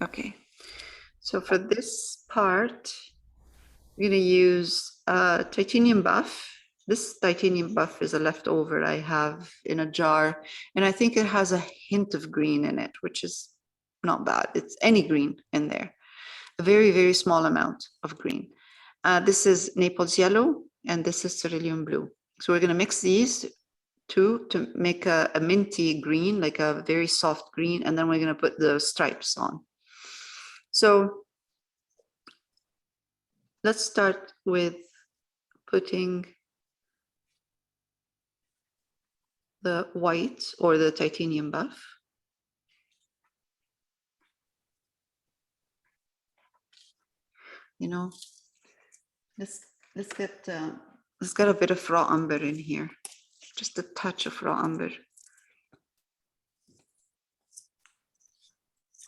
Okay, so for this part, we're going to use titanium buff. This titanium buff is a leftover I have in a jar, and I think it has a hint of green in it, which is not bad. It's any green in there, a very, very small amount of green. This is Naples yellow, and this is cerulean blue. So we're going to mix these two to make a minty green, like a very soft green, and then we're going to put the stripes on. So let's start with putting the white or the titanium buff. You know, let's get a bit of raw umber in here, just a touch of raw umber,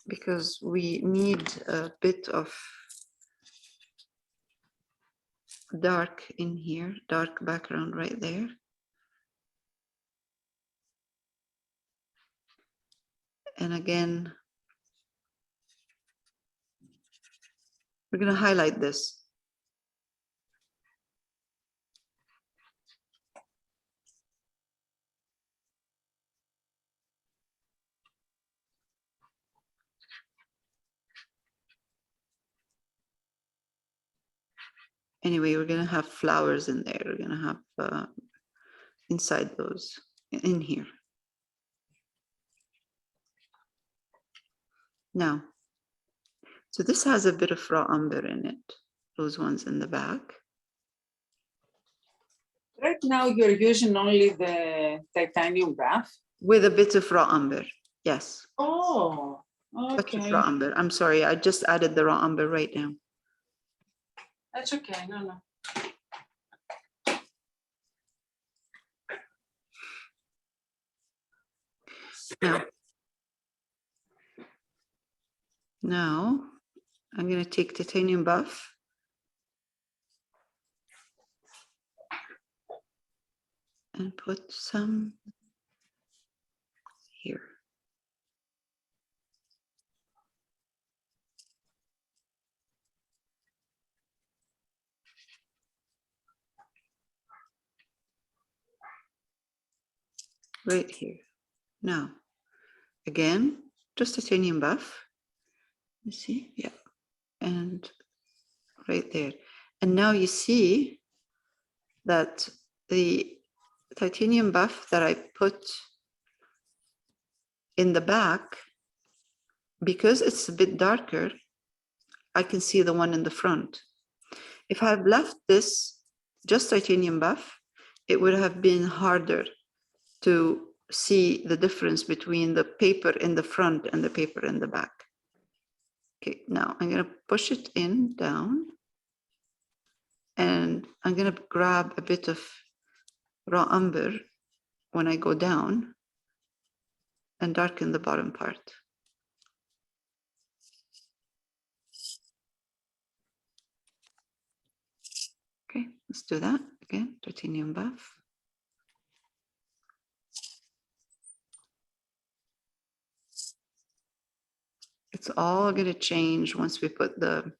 because we need a bit of dark in here, dark background right there. And again, we're going to highlight this. Anyway, we're going to have flowers in there. We're going to have inside those, in here. Now, so this has a bit of raw umber in it, those ones in the back. Right now you're using only the titanium buff? With a bit of raw umber, yes. Oh, okay. Touch of raw umber. I'm sorry, I just added the raw umber right now. That's okay, no. Now, I'm going to take titanium buff. And put some here. Right here. Now, again, just titanium buff. You see? Yeah. And right there. And now you see that the titanium buff that I put in the back, because it's a bit darker, I can see the one in the front. If I've left this just titanium buff, it would have been harder to see the difference between the paper in the front and the paper in the back. Okay, now I'm going to push it in, down, and I'm going to grab a bit of raw umber when I go down and darken the bottom part. Okay, let's do that again, titanium buff. It's all going to change once we put the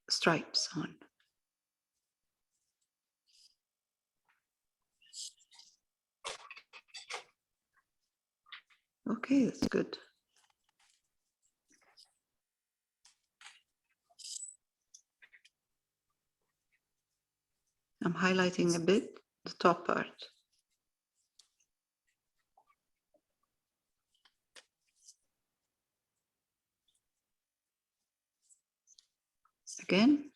stripes on. Okay, that's good. I'm highlighting a bit the top part. Again,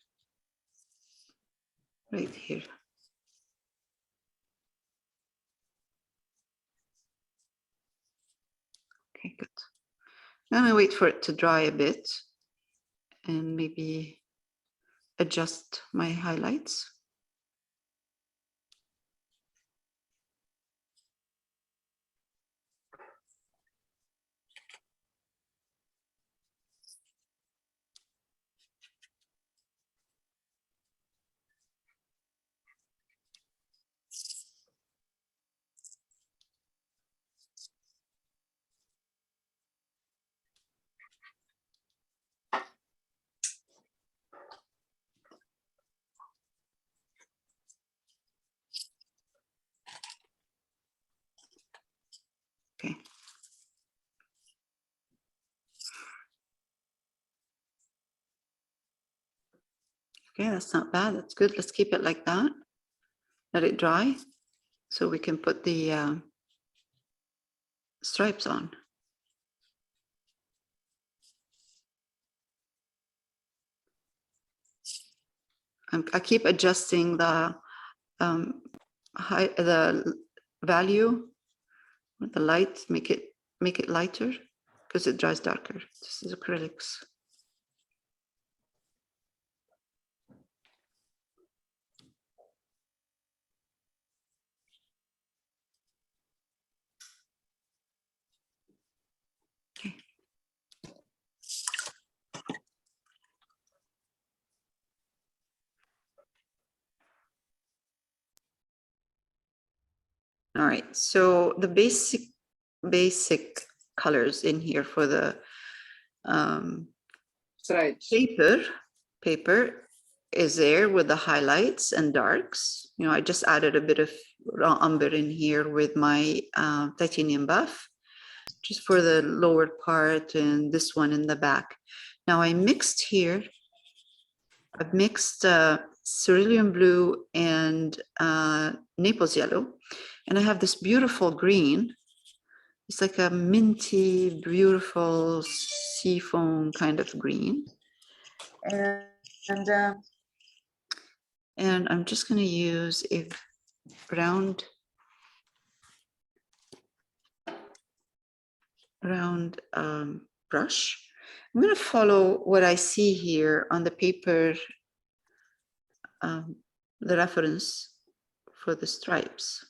right here. Okay, good. Now I wait for it to dry a bit and maybe adjust my highlights. Okay, that's not bad. That's good. Let's keep it like that. Let it dry so we can put the stripes on. I keep adjusting the the value with the light, make it lighter because it dries darker. This is acrylics. Okay. All right, so the basic colors in here for the Stripes. paper is there with the highlights and darks. You know, I just added a bit of raw umber in here with my titanium buff, just for the lower part, and this one in the back. Now I mixed here, I've mixed cerulean blue and Naples yellow, and I have this beautiful green. It's like a minty, beautiful seafoam kind of green. And I'm just going to use a round brush. I'm going to follow what I see here on the paper, the reference for the stripes.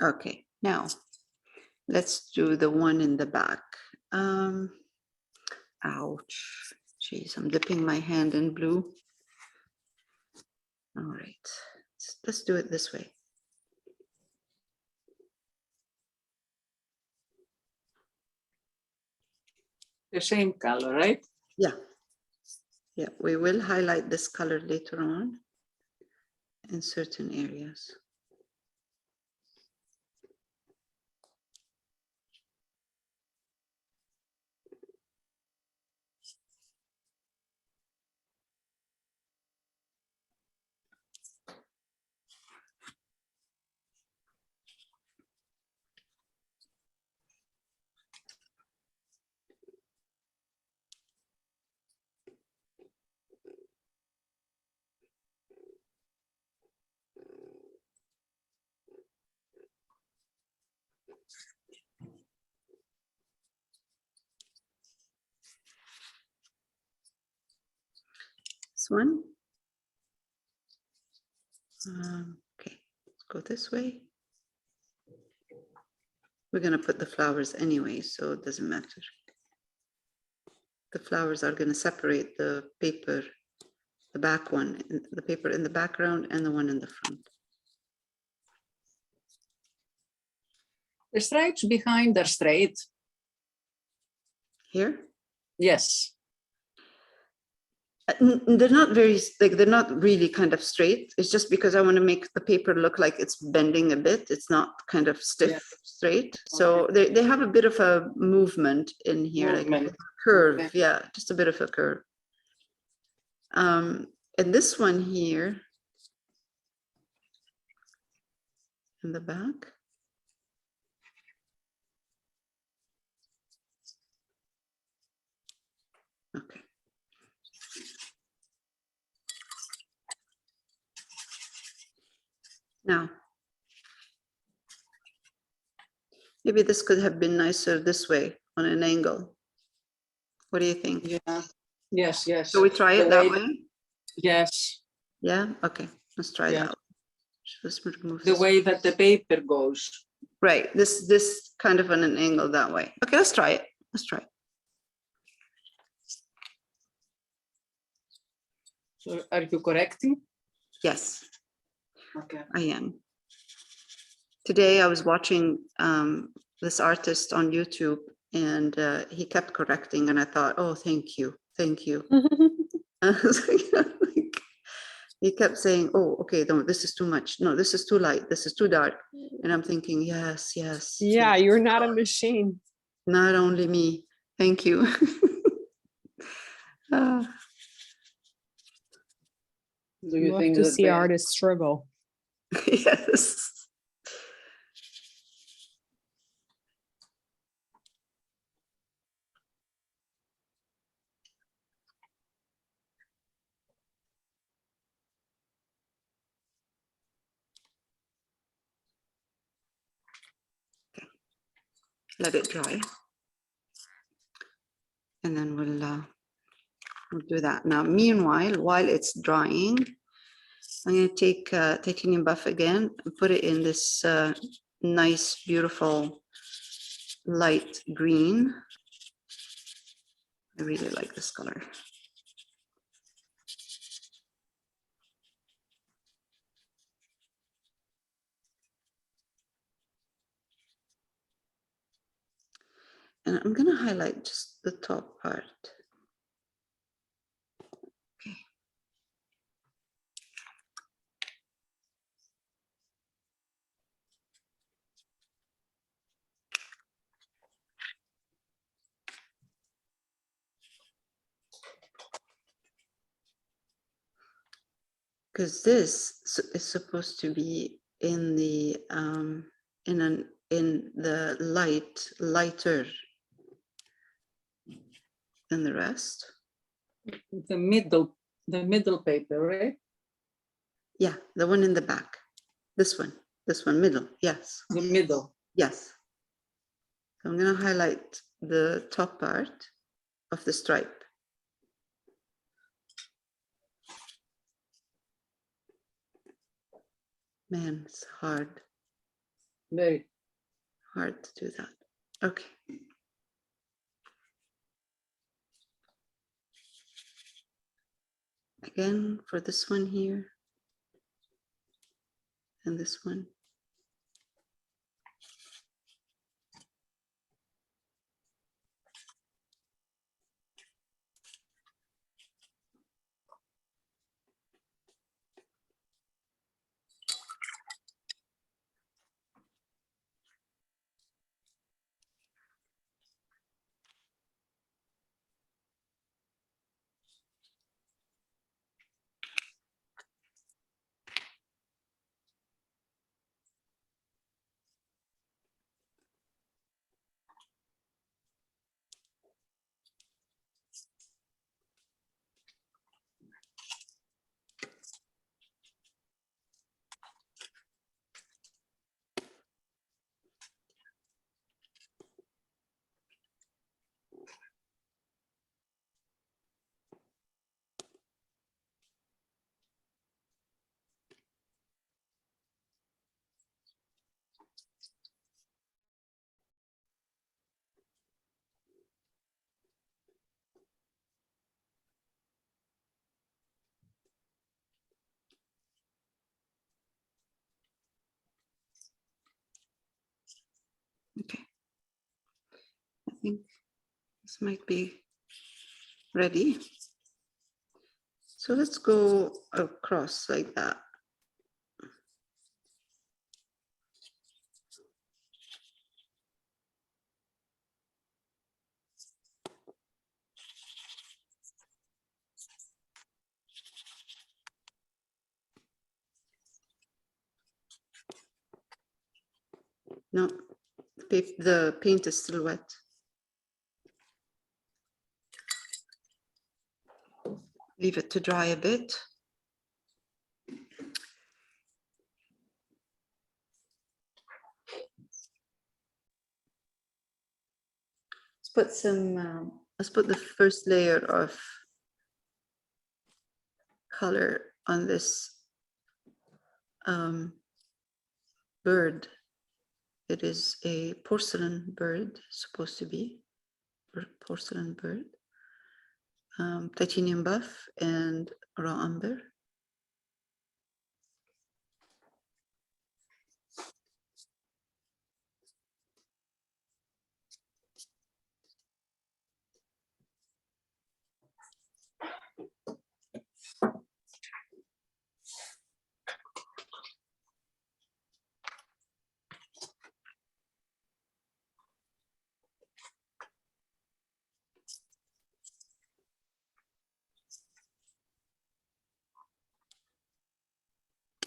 Okay, now let's do the one in the back. Ouch, geez, I'm dipping my hand in blue. All right, let's do it this way. The same color, right? Yeah, yeah, we will highlight this color later on in certain areas. This one. Okay, let's go this way. We're going to put the flowers anyway, so it doesn't matter. The flowers are going to separate the paper, the back one, the paper in the background and the one in the front. The stripes behind are straight. Here? Yes. They're not very, like, they're not really kind of straight. It's just because I want to make the paper look like it's bending a bit. It's not kind of stiff, Yeah. straight. So they have a bit of a movement in here, Movement. like a curve. Okay. Yeah, just a bit of a curve. And this one here in the back. Okay. Now, maybe this could have been nicer this way on an angle. What do you think? Yeah. Yes, yes. So we try it The that way? Yes. Yeah, okay, let's try Yeah. that. Just remove The this. way that the paper goes. Right, this kind of on an angle that way. Okay, let's try it. Let's try it. So are you correcting? Yes, Okay. I am. Today I was watching this artist on YouTube, and he kept correcting, and I thought, oh, thank you, thank you. Like, he kept saying, oh, okay, no, this is too much. No, this is too light. This is too dark. And I'm thinking, yes, yes. Yeah, yes. you're not a machine. Not only me. Thank you. Ah, Do you Love think to that see the, artists struggle. yes. Let it dry. And then we'll do that. Now, meanwhile, while it's drying, I'm going to take titanium buff again and put it in this nice, beautiful light green. I really like this color. And I'm going to highlight just the top part. Okay. Because this is supposed to be in the in the lighter than the rest. the middle paper, right? Yeah, the one in the back. This one, middle. Yes, The middle. yes. So I'm going to highlight the top part of the stripe. Man, it's Very. hard to do that. Okay. Again, for this one here and this one. Okay. I think this might be ready. So let's go across like that. No, the paint is still wet. Leave it to dry a bit. Let's put some let's put the first layer of color on this bird. It is a porcelain bird, supposed to be porcelain bird. Titanium buff and raw umber.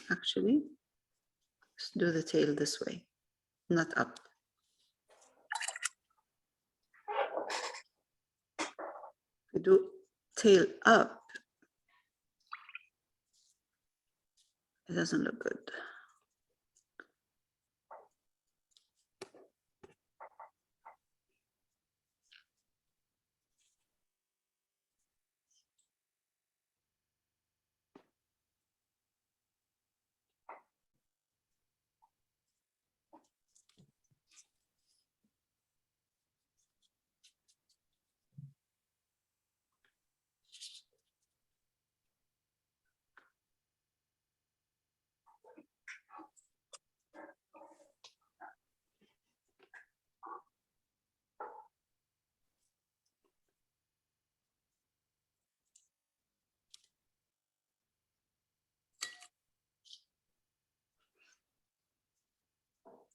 Actually, let's do the tail this way, not up. If we do tail up, it doesn't look good.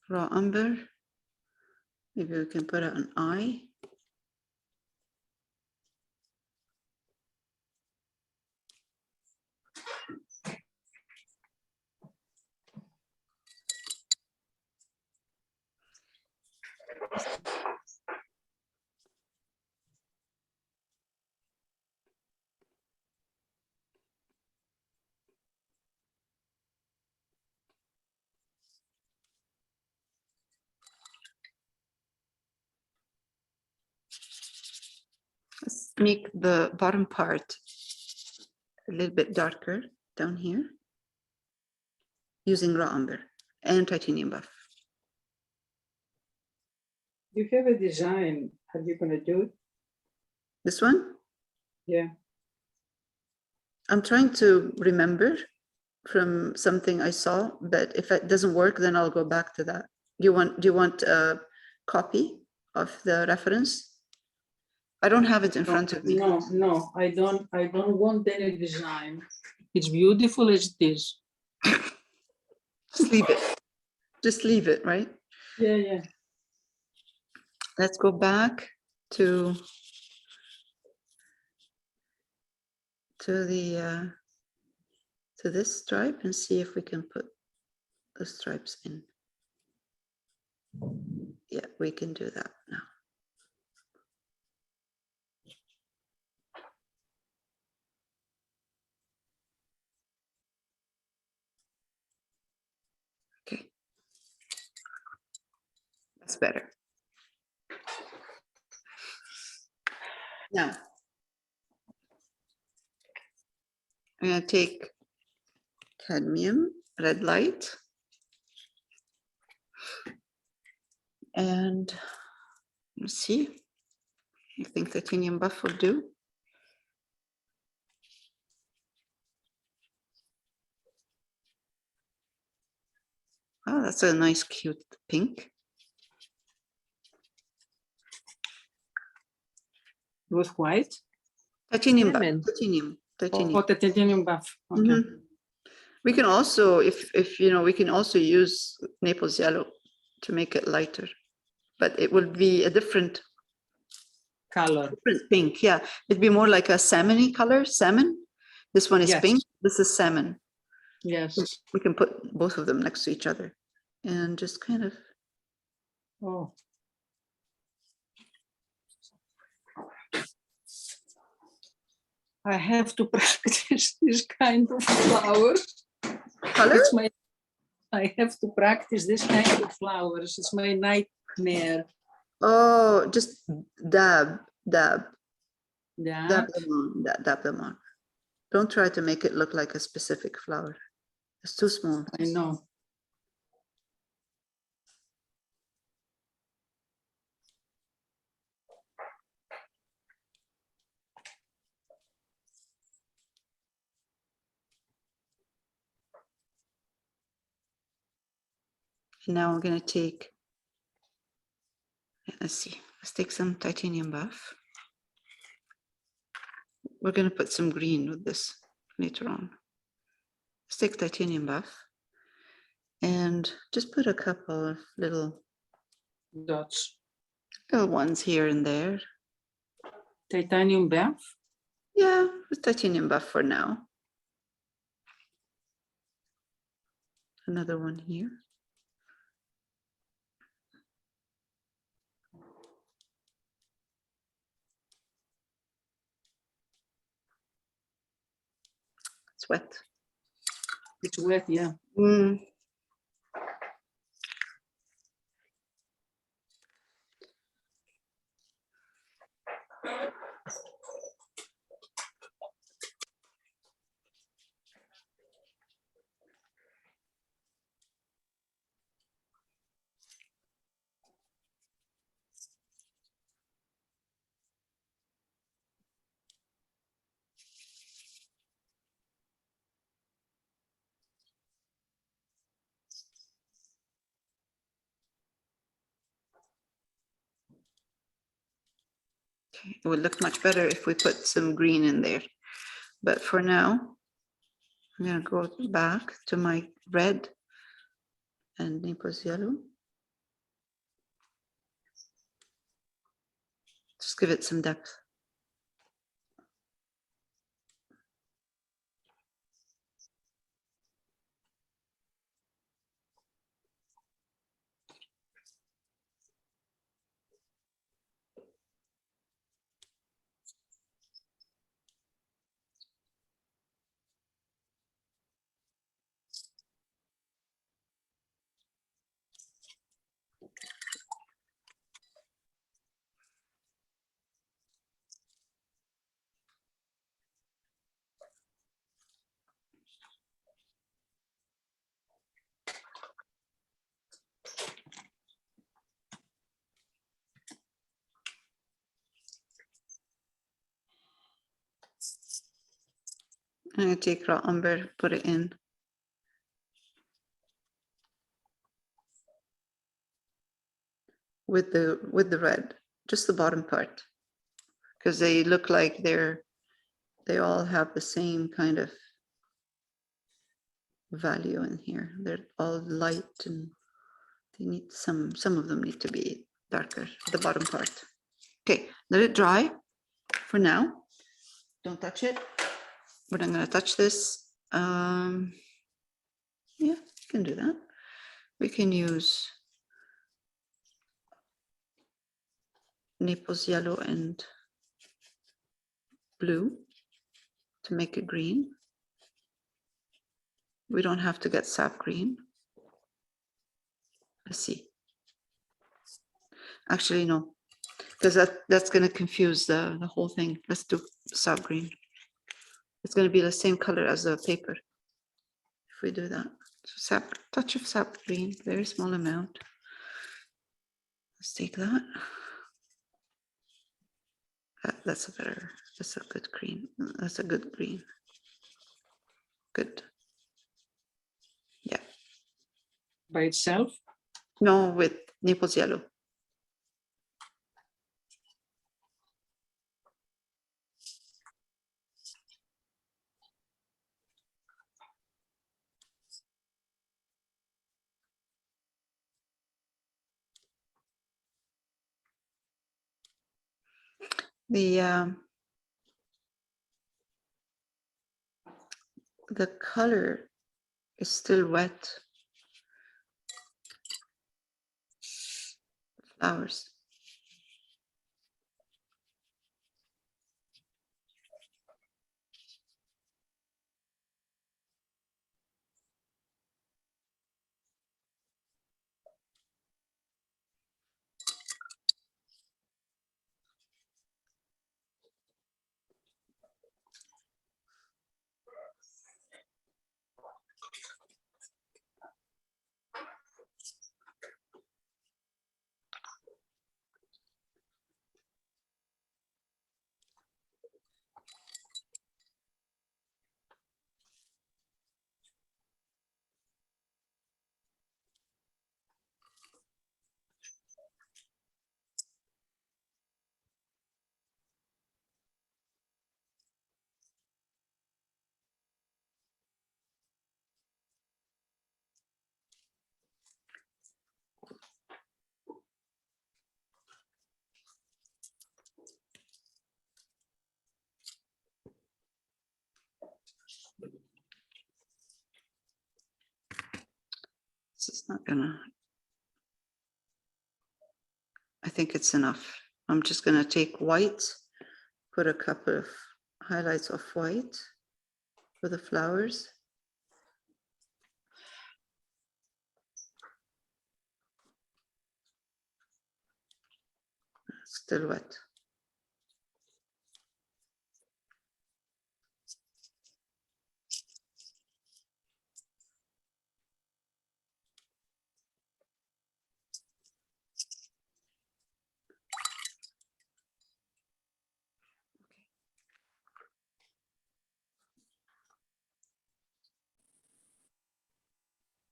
Raw umber. Maybe we can put an eye. Let's make the bottom part a little bit darker down here using raw umber and titanium buff. You have a design. Are you gonna do it? This one, Yeah. I'm trying to remember from something I saw, but if it doesn't work, then I'll go back to that. Do you want a copy of the reference? I don't have it in front of me. No, I don't want any design. It's beautiful as it is. Just leave it. Just leave it, right? Yeah, yeah. Let's go back to this stripe and see if we can put the stripes in. Yeah, we can do that now. Okay, that's better. Now, I'm going to take cadmium, red light, and let's see. I think titanium buff will do. Oh, that's a nice, cute pink. With white? Titanium buff. Lemon. Titanium. Oh, the titanium buff. Okay. Mhm. We can also, if you know, we can also use Naples yellow to make it lighter, but it will be a different Color. pink. Yeah, it'd be more like a salmon-y color. Salmon. This one is Yes. pink. This is salmon. Yes. We can put both of them next to each other and just kind of. Oh. I have to practice this kind of flowers. Color? It's my. I have to practice this kind of flowers. It's my nightmare. Oh, just dab. That. Dab them on, dab them on. Don't try to make it look like a specific flower. It's too small. I know. And now I'm going to take, let's see, let's take some titanium buff. We're going to put some green with this later on. Let's take titanium buff and just put a couple of little Dots. ones here and there. Titanium buff. Yeah, with titanium buff for now. Another one here. It's wet. It's wet, yeah. Mm. Okay, it would look much better if we put some green in there. But for now, I'm going to go back to my red and Naples yellow. Just give it some depth. I'm going to take raw umber, put it in. With the red, just the bottom part, because they look like they all have the same kind of value in here. They're all light and they need some of them need to be darker, the bottom part. Okay, let it dry for now. Don't touch it. We're not going to touch this. Yeah, you can do that. We can use Naples yellow and blue to make it green. We don't have to get sap green. Let's see. Actually, no, because that's going to confuse the whole thing. Let's do sap green. It's going to be the same color as the paper if we do that. So touch of sap green, very small amount. Let's take that. That's a good green. That's a good green. Good. Yeah. By itself? No, with Naples yellow. The color is still wet. Flowers. This is not gonna, I think it's enough. I'm just gonna take white, put a couple of highlights of white for the flowers. Still wet.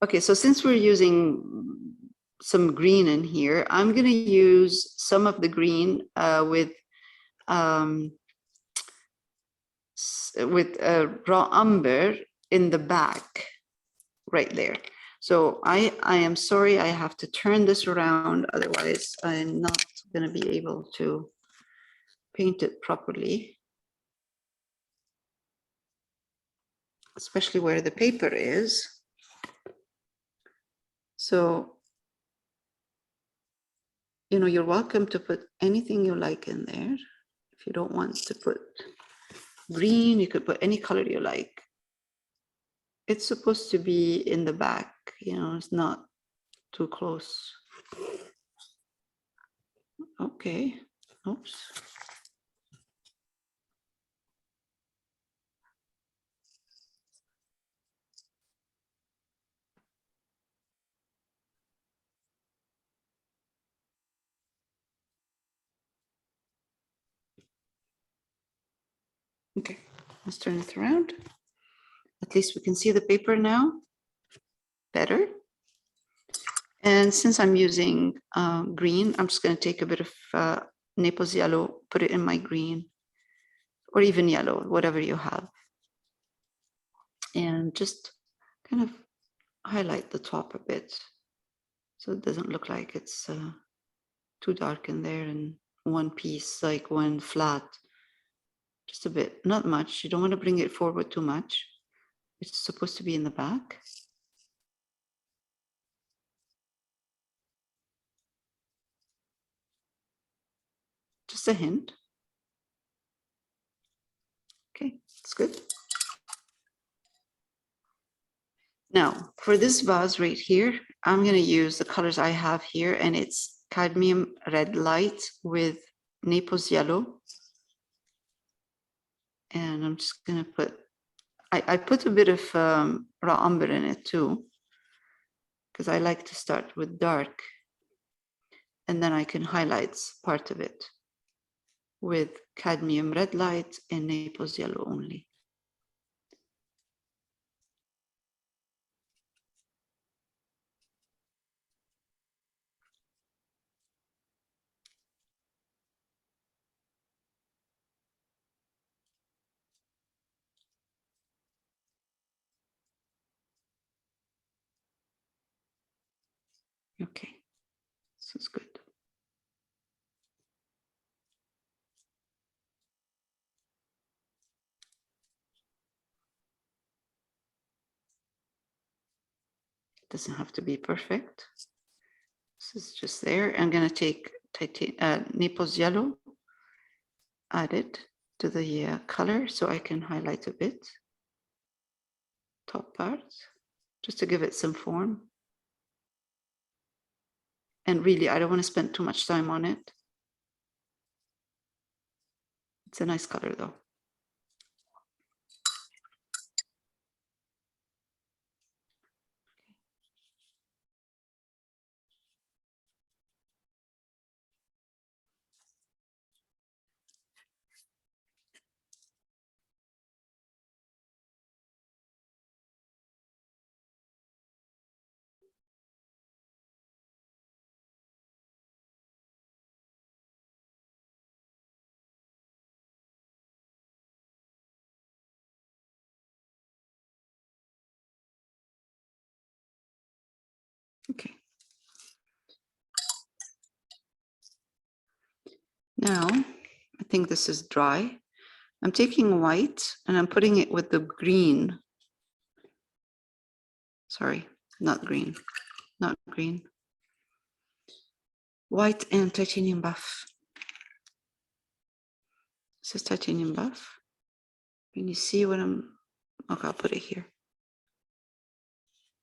Okay, so since we're using some green in here, I'm going to use some of the green with raw umber in the back, right there. So I am sorry, I have to turn this around, otherwise I'm not going to be able to paint it properly, especially where the paper is. So, you know, you're welcome to put anything you like in there. If you don't want to put green, you could put any color you like. It's supposed to be in the back, you know, it's not too close. Okay, oops. Okay, let's turn it around. At least we can see the paper now better. And since I'm using green, I'm just going to take a bit of Naples yellow, put it in my green, or even yellow, whatever you have. And just kind of highlight the top a bit, so it doesn't look like it's too dark in there in one piece, like one flat. Just a bit, not much. You don't want to bring it forward too much. It's supposed to be in the back. Just a hint. Okay, that's good. Now, for this vase right here, I'm going to use the colors I have here, and it's cadmium red light with Naples yellow. And I'm just going to put, I put a bit of raw umber in it too, because I like to start with dark, and then I can highlight part of it with cadmium red light and Naples yellow only. Okay, this is good. It doesn't have to be perfect. This is just there. I'm going to take Naples yellow, add it to the color so I can highlight a bit. Top part, just to give it some form. And really, I don't want to spend too much time on it. It's a nice color though. Okay. Now, I think this is dry. I'm taking white and I'm putting it with the green. Sorry, not green. not green. White and titanium buff. This is titanium buff. Can you see what I'm, okay, I'll put it here.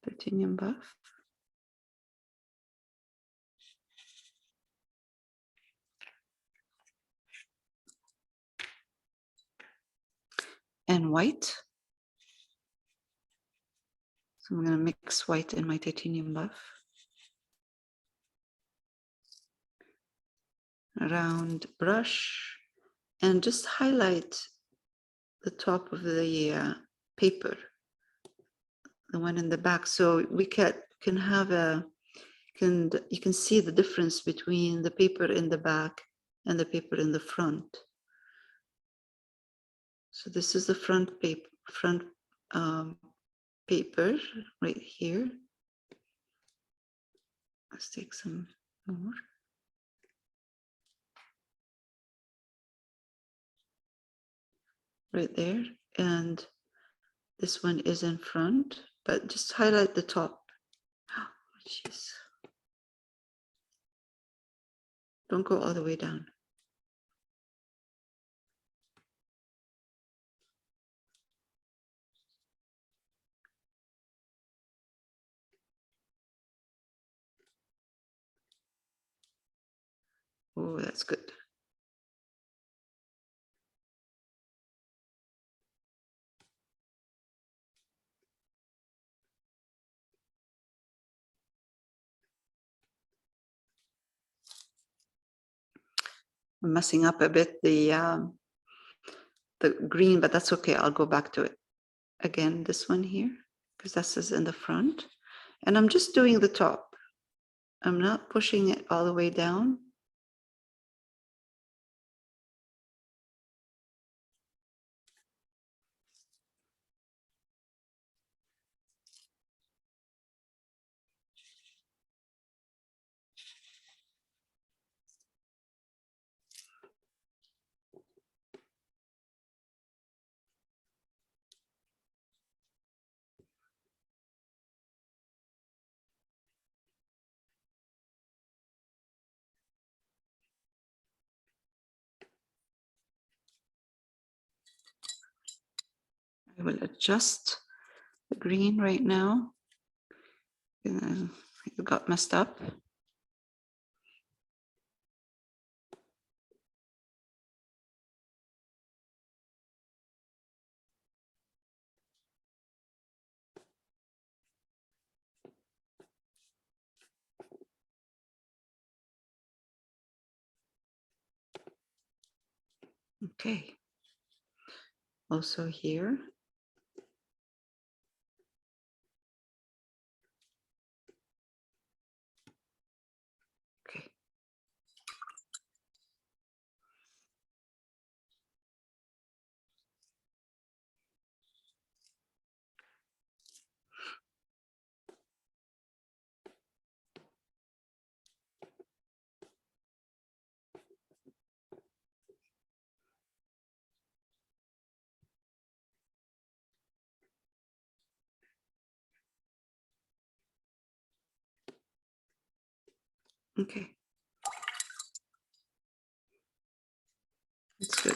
Titanium buff. And white. So I'm going to mix white in my titanium buff. Round brush and just highlight the top of the paper, the one in the back, so we can have you can see the difference between the paper in the back and the paper in the front. So this is the front paper right here. Let's take some more. Right there, and this one is in front, but just highlight the top. Oh, jeez. Don't go all the way down. Oh, that's good. I'm messing up a bit the green, but that's okay. I'll go back to it. Again, this one here, because this is in the front. And I'm just doing the top. I'm not pushing it all the way down. I will adjust the green right now. It got messed up. Okay. Also here. Okay. Okay. That's good.